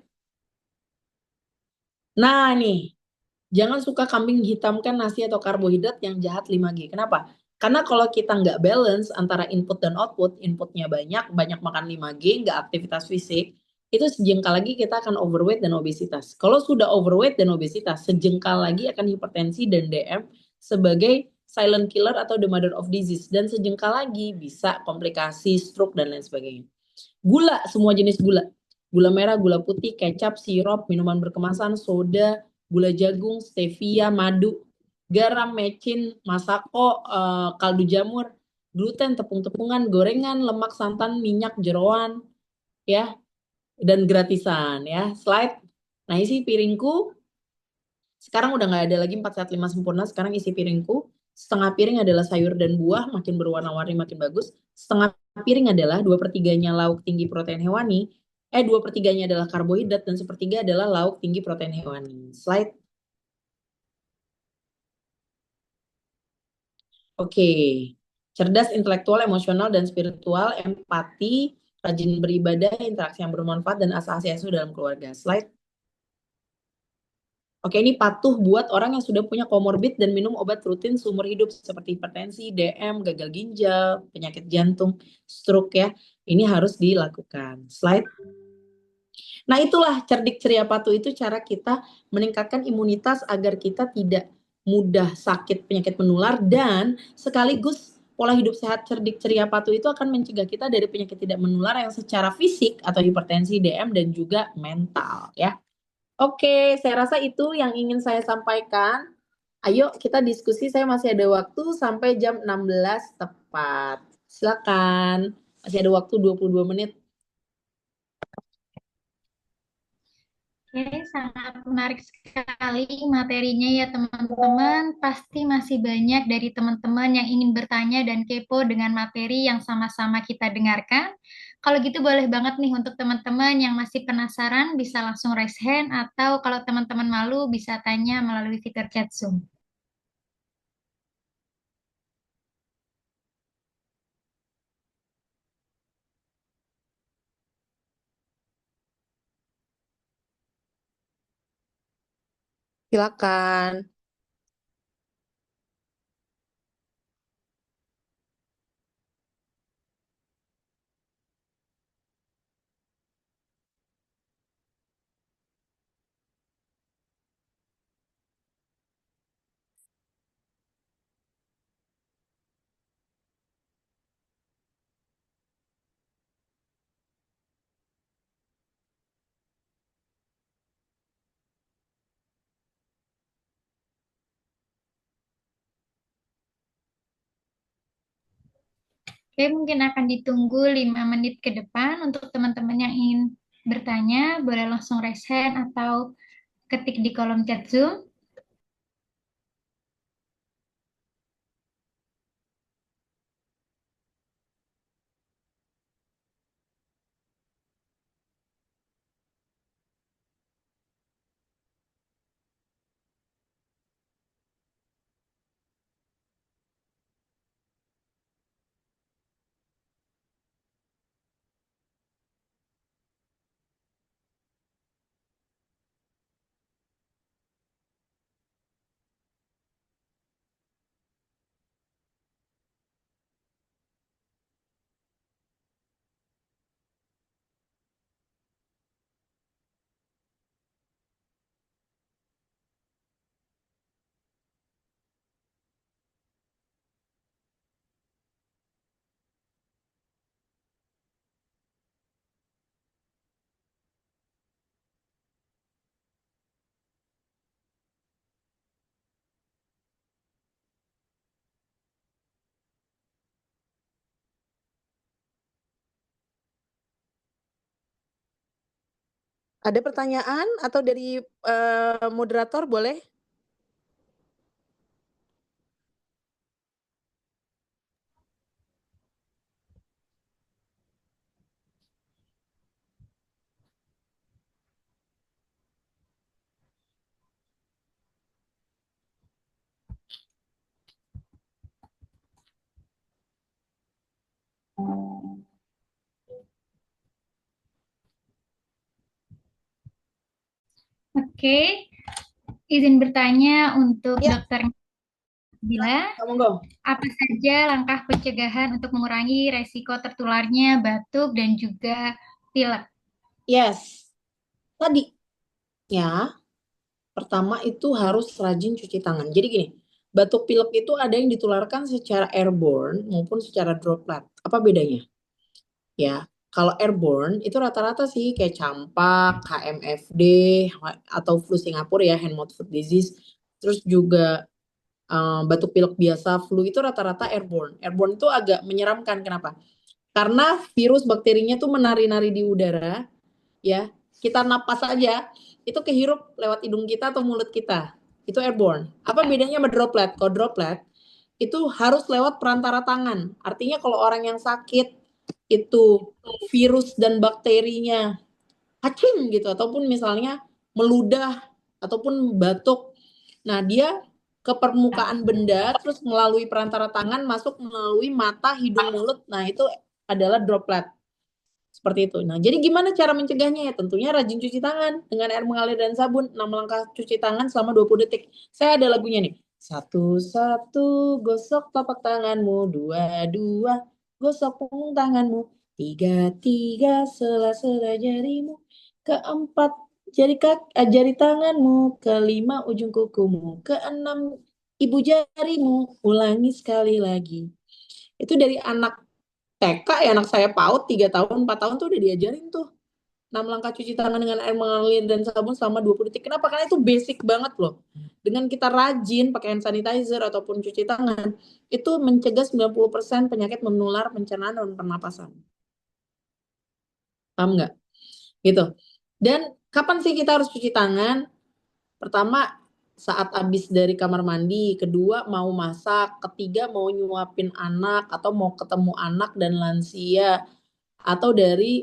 Nah nih, jangan suka kambing hitamkan nasi atau karbohidrat yang jahat 5G. Kenapa? Karena kalau kita nggak balance antara input dan output, inputnya banyak makan 5G, nggak aktivitas fisik, itu sejengkal lagi kita akan overweight dan obesitas. Kalau sudah overweight dan obesitas, sejengkal lagi akan hipertensi dan DM sebagai silent killer atau the mother of disease. Dan sejengkal lagi bisa komplikasi, stroke, dan lain sebagainya. Gula, semua jenis gula. Gula merah, gula putih, kecap, sirup, minuman berkemasan, soda, gula jagung, stevia, madu, garam, mecin, masako, kaldu jamur, gluten, tepung-tepungan, gorengan, lemak, santan, minyak, jeroan, ya, dan gratisan ya. Slide. Nah, isi piringku sekarang udah nggak ada lagi 4 sehat 5 sempurna. Sekarang isi piringku setengah piring adalah sayur dan buah, makin berwarna-warni makin bagus. Setengah piring adalah 2/3-nya lauk tinggi protein hewani. 2/3-nya adalah karbohidrat dan sepertiga adalah lauk tinggi protein hewani. Slide. Oke. Cerdas, intelektual, emosional, dan spiritual, empati, rajin beribadah, interaksi yang bermanfaat, dan asa-asa dalam keluarga. Slide. Oke, ini patuh buat orang yang sudah punya komorbid dan minum obat rutin seumur hidup seperti hipertensi, DM, gagal ginjal, penyakit jantung, stroke ya. Ini harus dilakukan. Slide. Nah, itulah cerdik ceria patuh itu cara kita meningkatkan imunitas agar kita tidak mudah sakit penyakit menular dan sekaligus pola hidup sehat cerdik ceria patuh itu akan mencegah kita dari penyakit tidak menular yang secara fisik atau hipertensi, DM dan juga mental ya. Oke, saya rasa itu yang ingin saya sampaikan. Ayo kita diskusi, saya masih ada waktu sampai jam 16 tepat. Silakan. Masih ada waktu 22 menit. Oke, sangat menarik sekali materinya ya teman-teman. Pasti masih banyak dari teman-teman yang ingin bertanya dan kepo dengan materi yang sama-sama kita dengarkan. Kalau gitu boleh banget nih untuk teman-teman yang masih penasaran bisa langsung raise hand atau kalau teman-teman malu bisa tanya melalui fitur chat Zoom. Silakan. Oke, mungkin akan ditunggu 5 menit ke depan untuk teman-teman yang ingin bertanya, boleh langsung raise hand atau ketik di kolom chat Zoom. Ada pertanyaan atau dari moderator boleh? Oke, izin bertanya untuk Ya, Dokter Bila, monggo. apa saja langkah pencegahan untuk mengurangi resiko tertularnya batuk dan juga pilek? Yes. Tadi ya, pertama itu harus rajin cuci tangan. Jadi gini, batuk pilek itu ada yang ditularkan secara airborne maupun secara droplet. Apa bedanya? Ya, kalau airborne itu rata-rata sih kayak campak, HMFD, atau flu Singapura ya, hand mouth foot disease. Terus juga batuk pilek biasa, flu itu rata-rata airborne. Airborne itu agak menyeramkan. Kenapa? Karena virus bakterinya tuh menari-nari di udara, ya. Kita napas aja, itu kehirup lewat hidung kita atau mulut kita. Itu airborne. Apa bedanya sama droplet? Kalau droplet itu harus lewat perantara tangan. Artinya kalau orang yang sakit itu virus dan bakterinya hacing gitu ataupun misalnya meludah ataupun batuk. Nah, dia ke permukaan benda terus melalui perantara tangan masuk melalui mata, hidung, mulut. Nah, itu adalah droplet. Seperti itu. Nah, jadi gimana cara mencegahnya ya? Tentunya rajin cuci tangan dengan air mengalir dan sabun. 6 langkah cuci tangan selama 20 detik. Saya ada lagunya nih. 1, 1, gosok telapak tanganmu. 2, 2, gosok punggung tanganmu. 3, 3, sela-sela jarimu. 4, jari tanganmu. 5, ujung kukumu. 6, ibu jarimu. Ulangi sekali lagi. Itu dari anak TK ya, anak saya PAUD 3 tahun, 4 tahun tuh udah diajarin tuh. 6 langkah cuci tangan dengan air mengalir dan sabun selama 20 detik. Kenapa? Karena itu basic banget loh. Dengan kita rajin pakai hand sanitizer ataupun cuci tangan, itu mencegah 90% penyakit menular pencernaan dan pernapasan. Paham nggak? Gitu. Dan kapan sih kita harus cuci tangan? Pertama, saat habis dari kamar mandi. Kedua, mau masak. Ketiga, mau nyuapin anak atau mau ketemu anak dan lansia. Atau dari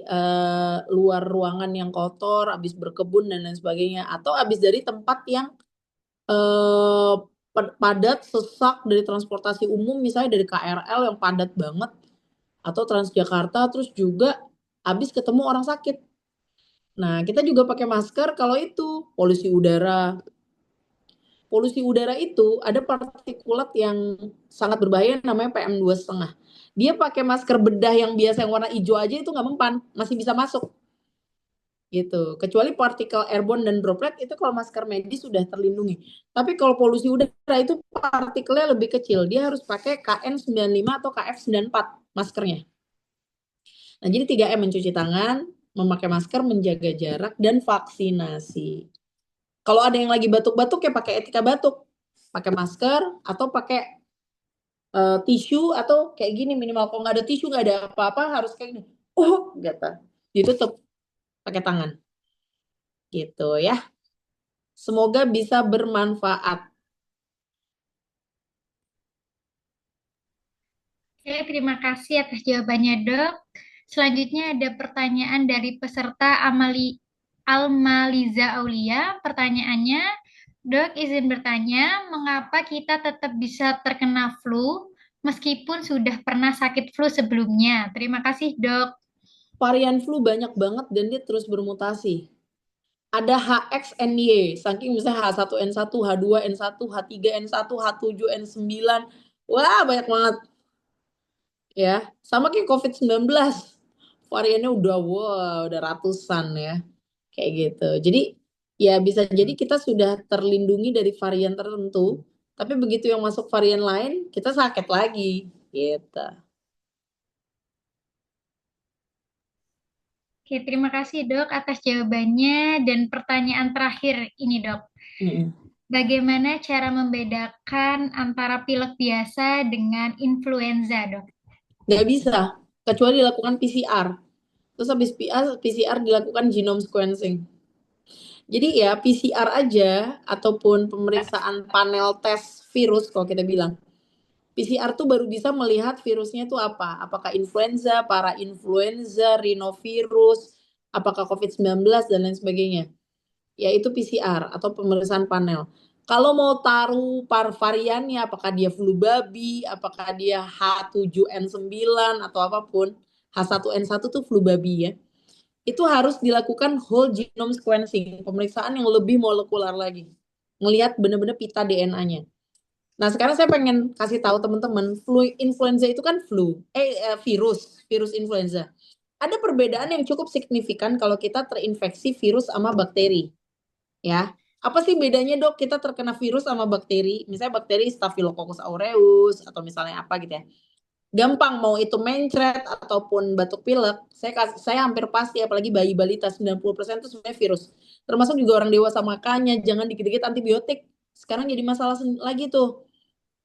luar ruangan yang kotor, habis berkebun dan lain sebagainya. Atau habis dari tempat yang padat, sesak dari transportasi umum, misalnya dari KRL yang padat banget. Atau Transjakarta, terus juga habis ketemu orang sakit. Nah, kita juga pakai masker kalau itu polusi udara. Polusi udara itu ada partikulat yang sangat berbahaya namanya PM2,5. Dia pakai masker bedah yang biasa yang warna hijau aja itu nggak mempan, masih bisa masuk. Gitu. Kecuali partikel airborne dan droplet itu kalau masker medis sudah terlindungi. Tapi kalau polusi udara itu partikelnya lebih kecil. Dia harus pakai KN95 atau KF94 maskernya. Nah, jadi 3M, mencuci tangan, memakai masker, menjaga jarak, dan vaksinasi. Kalau ada yang lagi batuk-batuk ya pakai etika batuk. Pakai masker atau pakai tisu atau kayak gini minimal. Kalau nggak ada tisu, nggak ada apa-apa, harus kayak gini. Oh, gitu. Ditutup pakai tangan. Gitu ya. Semoga bisa bermanfaat. Oke, terima kasih atas jawabannya, Dok. Selanjutnya ada pertanyaan dari peserta Almaliza Aulia. Pertanyaannya, Dok izin bertanya, mengapa kita tetap bisa terkena flu meskipun sudah pernah sakit flu sebelumnya? Terima kasih, Dok. Varian flu banyak banget dan dia terus bermutasi. Ada HXNY, saking misalnya H1N1, H2N1, H3N1, H7N9. Wah, banyak banget. Ya, sama kayak COVID-19. Variannya udah ratusan ya. Kayak gitu. Jadi ya bisa jadi kita sudah terlindungi dari varian tertentu, tapi begitu yang masuk varian lain, kita sakit lagi gitu. Oke, terima kasih, Dok, atas jawabannya. Dan pertanyaan terakhir ini, Dok. Bagaimana cara membedakan antara pilek biasa dengan influenza, Dok? Nggak bisa, kecuali dilakukan PCR. Terus habis PCR dilakukan genome sequencing. Jadi ya PCR aja ataupun pemeriksaan panel tes virus kalau kita bilang. PCR tuh baru bisa melihat virusnya itu apa. Apakah influenza, parainfluenza, rhinovirus, apakah COVID-19 dan lain sebagainya. Yaitu PCR atau pemeriksaan panel. Kalau mau taruh variannya, apakah dia flu babi, apakah dia H7N9 atau apapun, H1N1 tuh flu babi ya. Itu harus dilakukan whole genome sequencing, pemeriksaan yang lebih molekular lagi. Ngelihat benar-benar pita DNA-nya. Nah, sekarang saya pengen kasih tahu teman-teman, flu influenza itu kan virus influenza. Ada perbedaan yang cukup signifikan kalau kita terinfeksi virus sama bakteri. Ya. Apa sih bedanya, Dok, kita terkena virus sama bakteri? Misalnya bakteri Staphylococcus aureus atau misalnya apa gitu ya. Gampang, mau itu mencret ataupun batuk pilek, saya hampir pasti apalagi bayi balita 90% itu sebenarnya virus. Termasuk juga orang dewasa, makanya jangan dikit-dikit antibiotik. Sekarang jadi masalah lagi tuh.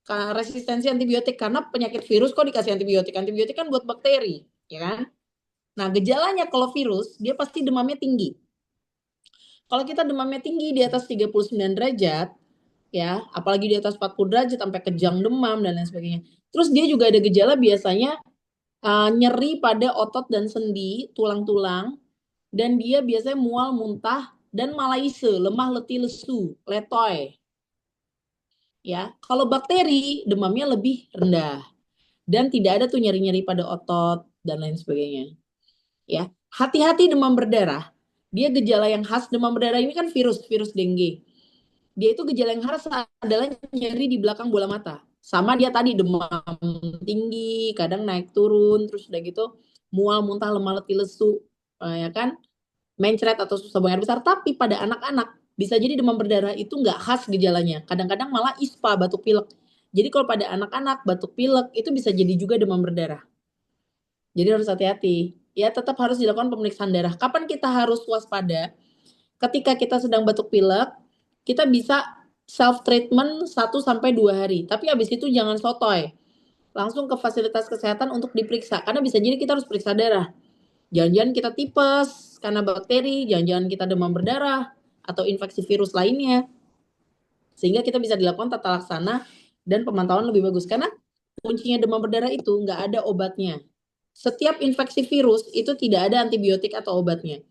resistensi antibiotik karena penyakit virus kok dikasih antibiotik. Antibiotik kan buat bakteri, ya kan? Nah, gejalanya kalau virus dia pasti demamnya tinggi. Kalau kita demamnya tinggi di atas 39 derajat, ya, apalagi di atas 40 derajat sampai kejang demam dan lain sebagainya. Terus dia juga ada gejala biasanya nyeri pada otot dan sendi, tulang-tulang, dan dia biasanya mual, muntah, dan malaise, lemah, letih, lesu, letoy. Ya, kalau bakteri demamnya lebih rendah dan tidak ada tuh nyeri-nyeri pada otot dan lain sebagainya. Ya, hati-hati demam berdarah. Dia gejala yang khas demam berdarah ini kan virus dengue. Dia itu gejala yang khas adalah nyeri di belakang bola mata. Sama dia tadi demam tinggi, kadang naik turun, terus udah gitu mual, muntah, lemah, letih, lesu, ya kan, mencret atau susah buang air besar. Tapi pada anak-anak bisa jadi demam berdarah itu nggak khas gejalanya. Kadang-kadang malah ISPA, batuk pilek. Jadi kalau pada anak-anak batuk pilek itu bisa jadi juga demam berdarah. Jadi harus hati-hati. Ya tetap harus dilakukan pemeriksaan darah. Kapan kita harus waspada? Ketika kita sedang batuk pilek, kita bisa self treatment 1 sampai 2 hari. Tapi habis itu jangan sotoy. Langsung ke fasilitas kesehatan untuk diperiksa karena bisa jadi kita harus periksa darah. Jangan-jangan kita tipes karena bakteri, jangan-jangan kita demam berdarah atau infeksi virus lainnya. Sehingga kita bisa dilakukan tata laksana dan pemantauan lebih bagus karena kuncinya demam berdarah itu nggak ada obatnya. Setiap infeksi virus itu tidak ada antibiotik atau obatnya.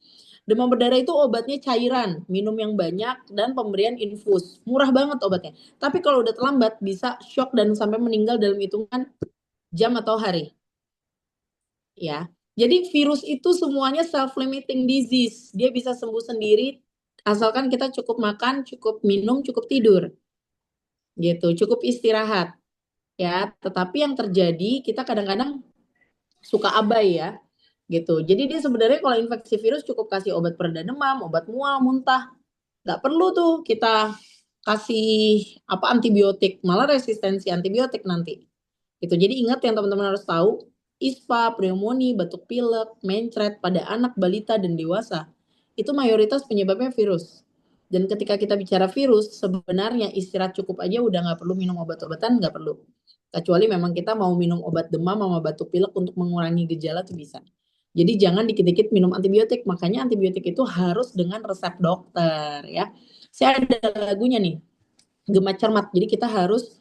Demam berdarah itu obatnya cairan, minum yang banyak dan pemberian infus. Murah banget obatnya. Tapi kalau udah terlambat bisa shock dan sampai meninggal dalam hitungan jam atau hari. Ya. Jadi virus itu semuanya self limiting disease. Dia bisa sembuh sendiri asalkan kita cukup makan, cukup minum, cukup tidur. Gitu, cukup istirahat. Ya, tetapi yang terjadi kita kadang-kadang suka abai ya. Gitu. Jadi dia sebenarnya kalau infeksi virus cukup kasih obat pereda demam, obat mual, muntah. Nggak perlu tuh kita kasih apa antibiotik, malah resistensi antibiotik nanti. Gitu. Jadi ingat yang teman-teman harus tahu, ISPA, pneumonia, batuk pilek, mencret pada anak, balita, dan dewasa itu mayoritas penyebabnya virus. Dan ketika kita bicara virus, sebenarnya istirahat cukup aja udah nggak perlu minum obat-obatan, nggak perlu. Kecuali memang kita mau minum obat demam sama batuk pilek untuk mengurangi gejala tuh bisa. Jadi jangan dikit-dikit minum antibiotik, makanya antibiotik itu harus dengan resep dokter ya. Saya ada lagunya nih, Gema Cermat. Jadi kita harus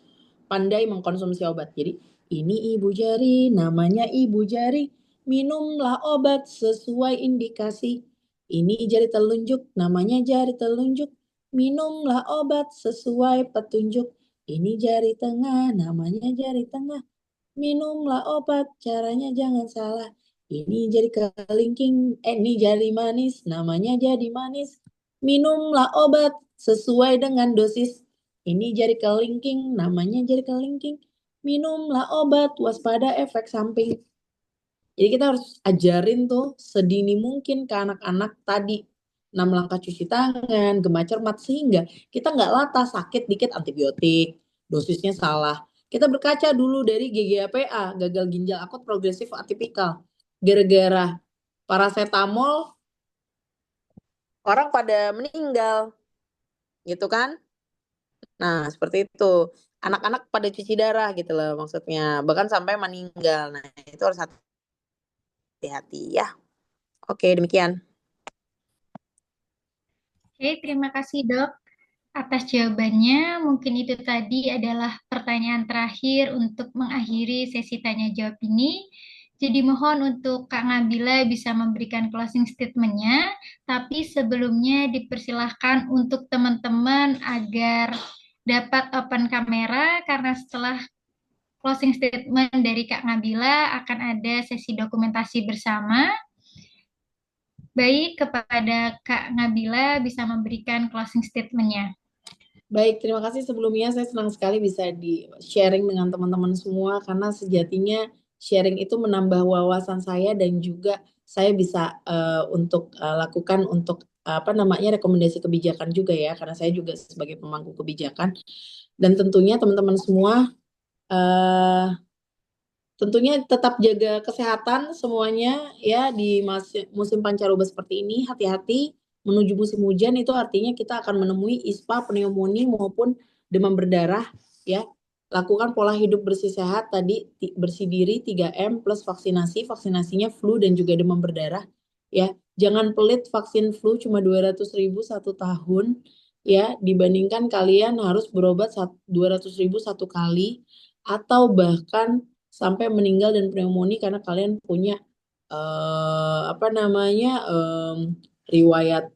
pandai mengkonsumsi obat. Jadi ini ibu jari, namanya ibu jari, minumlah obat sesuai indikasi. Ini jari telunjuk, namanya jari telunjuk, minumlah obat sesuai petunjuk. Ini jari tengah, namanya jari tengah, minumlah obat, caranya jangan salah. Ini jari kelingking, ini jari manis, namanya jadi manis. Minumlah obat sesuai dengan dosis. Ini jari kelingking, namanya jari kelingking. Minumlah obat, waspada efek samping. Jadi kita harus ajarin tuh sedini mungkin ke anak-anak tadi 6 langkah cuci tangan, Gema Cermat, sehingga kita nggak latah sakit dikit antibiotik, dosisnya salah. Kita berkaca dulu dari GGAPA, gagal ginjal akut progresif atipikal. Gara-gara paracetamol orang pada meninggal, gitu kan? Nah, seperti itu. Anak-anak pada cuci darah gitu loh maksudnya. Bahkan sampai meninggal. Nah, itu harus hati-hati ya. Oke, demikian. Oke, terima kasih dok atas jawabannya. Mungkin itu tadi adalah pertanyaan terakhir untuk mengakhiri sesi tanya jawab ini. Jadi mohon untuk Kak Nabila bisa memberikan closing statement-nya, tapi sebelumnya dipersilahkan untuk teman-teman agar dapat open kamera karena setelah closing statement dari Kak Nabila akan ada sesi dokumentasi bersama. Baik, kepada Kak Nabila bisa memberikan closing statement-nya. Baik, terima kasih sebelumnya. Saya senang sekali bisa di-sharing dengan teman-teman semua karena sejatinya sharing itu menambah wawasan saya dan juga saya bisa untuk lakukan untuk apa namanya rekomendasi kebijakan juga ya karena saya juga sebagai pemangku kebijakan dan tentunya teman-teman semua tentunya tetap jaga kesehatan semuanya ya di musim pancaroba seperti ini. Hati-hati menuju musim hujan itu artinya kita akan menemui ISPA, pneumonia maupun demam berdarah ya. Lakukan pola hidup bersih sehat tadi, bersih diri 3M plus vaksinasi. Vaksinasinya flu dan juga demam berdarah. Ya, jangan pelit, vaksin flu cuma 200.000 satu tahun. Ya, dibandingkan kalian harus berobat 200.000 satu kali. Atau bahkan sampai meninggal dan pneumonia karena kalian punya apa namanya riwayat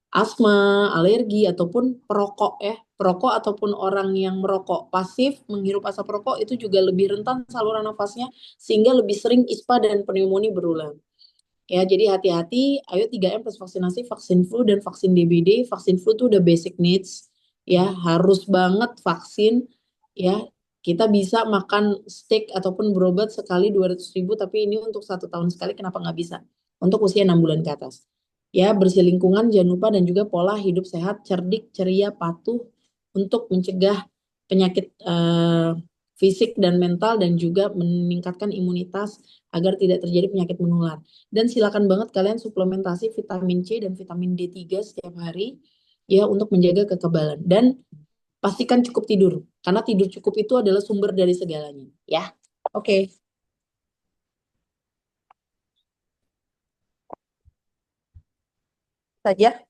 asma, alergi, ataupun perokok ya. Perokok ataupun orang yang merokok pasif, menghirup asap rokok itu juga lebih rentan saluran nafasnya, sehingga lebih sering ISPA dan pneumonia berulang. Ya, jadi hati-hati, ayo 3M plus vaksinasi, vaksin flu dan vaksin DBD. Vaksin flu itu udah basic needs, ya, harus banget vaksin, ya. Kita bisa makan steak ataupun berobat sekali 200.000, tapi ini untuk satu tahun sekali, kenapa nggak bisa? Untuk usia 6 bulan ke atas. Ya, bersih lingkungan, jangan lupa, dan juga pola hidup sehat, cerdik, ceria, patuh, untuk mencegah penyakit fisik dan mental, dan juga meningkatkan imunitas agar tidak terjadi penyakit menular. Dan silakan banget kalian suplementasi vitamin C dan vitamin D3 setiap hari ya untuk menjaga kekebalan. Dan pastikan cukup tidur karena tidur cukup itu adalah sumber dari segalanya ya. Oke. Saja.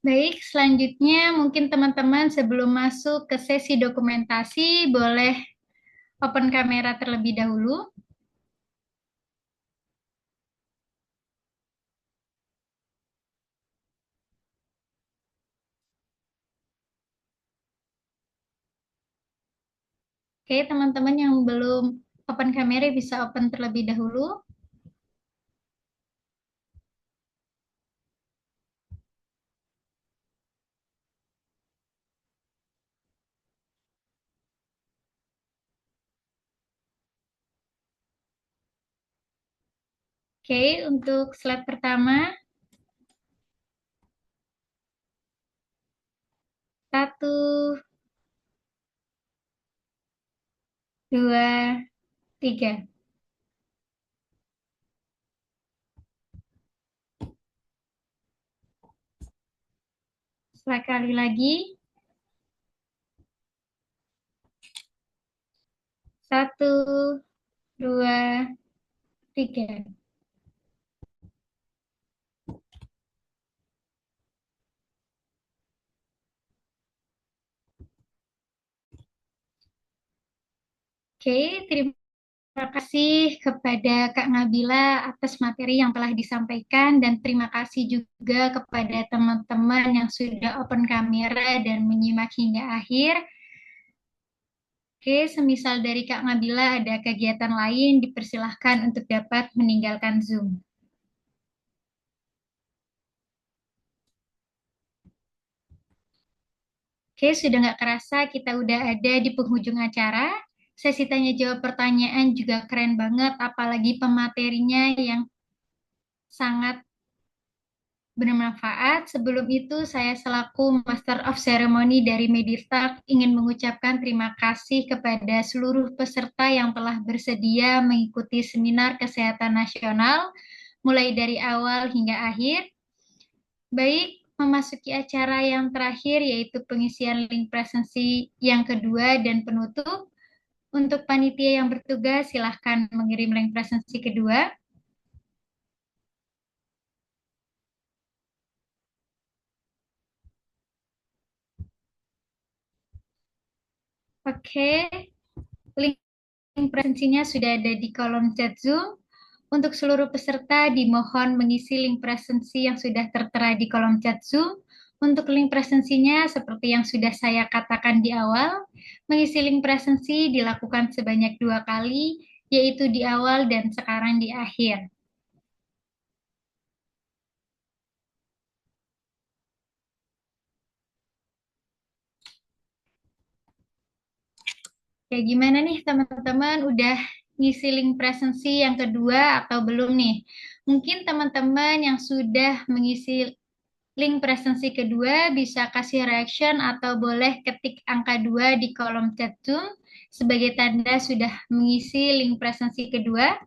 Baik, selanjutnya mungkin teman-teman sebelum masuk ke sesi dokumentasi boleh open kamera terlebih dahulu. Oke, teman-teman yang belum open kamera bisa open terlebih dahulu. Oke, untuk slide pertama. 1, 2, 3. Sekali lagi. 1, 2, 3. Oke, terima kasih kepada Kak Nabila atas materi yang telah disampaikan, dan terima kasih juga kepada teman-teman yang sudah open kamera dan menyimak hingga akhir. Oke, semisal dari Kak Nabila ada kegiatan lain, dipersilahkan untuk dapat meninggalkan Zoom. Oke, sudah nggak kerasa kita udah ada di penghujung acara. Sesi tanya jawab pertanyaan juga keren banget, apalagi pematerinya yang sangat bermanfaat. Sebelum itu, saya selaku Master of Ceremony dari Medirtak ingin mengucapkan terima kasih kepada seluruh peserta yang telah bersedia mengikuti seminar kesehatan nasional, mulai dari awal hingga akhir. Baik, memasuki acara yang terakhir, yaitu pengisian link presensi yang kedua dan penutup. Untuk panitia yang bertugas, silahkan mengirim link presensi kedua. Oke, link presensinya sudah ada di kolom chat Zoom. Untuk seluruh peserta, dimohon mengisi link presensi yang sudah tertera di kolom chat Zoom. Untuk link presensinya, seperti yang sudah saya katakan di awal, mengisi link presensi dilakukan sebanyak 2 kali, yaitu di awal dan sekarang di akhir. Kayak gimana nih teman-teman, udah ngisi link presensi yang kedua atau belum nih? Mungkin teman-teman yang sudah mengisi link presensi kedua bisa kasih reaction atau boleh ketik angka 2 di kolom chat Zoom sebagai tanda sudah mengisi link presensi kedua.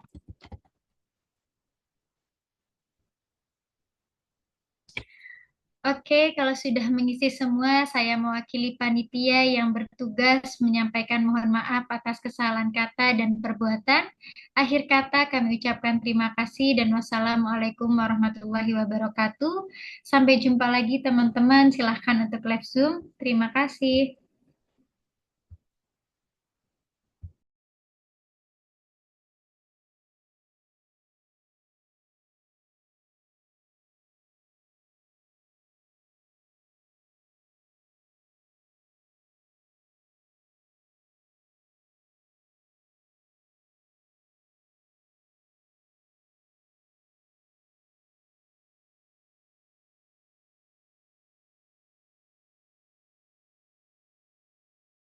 Oke, kalau sudah mengisi semua, saya mewakili panitia yang bertugas menyampaikan mohon maaf atas kesalahan kata dan perbuatan. Akhir kata kami ucapkan terima kasih dan wassalamualaikum warahmatullahi wabarakatuh. Sampai jumpa lagi teman-teman, silahkan untuk live Zoom. Terima kasih.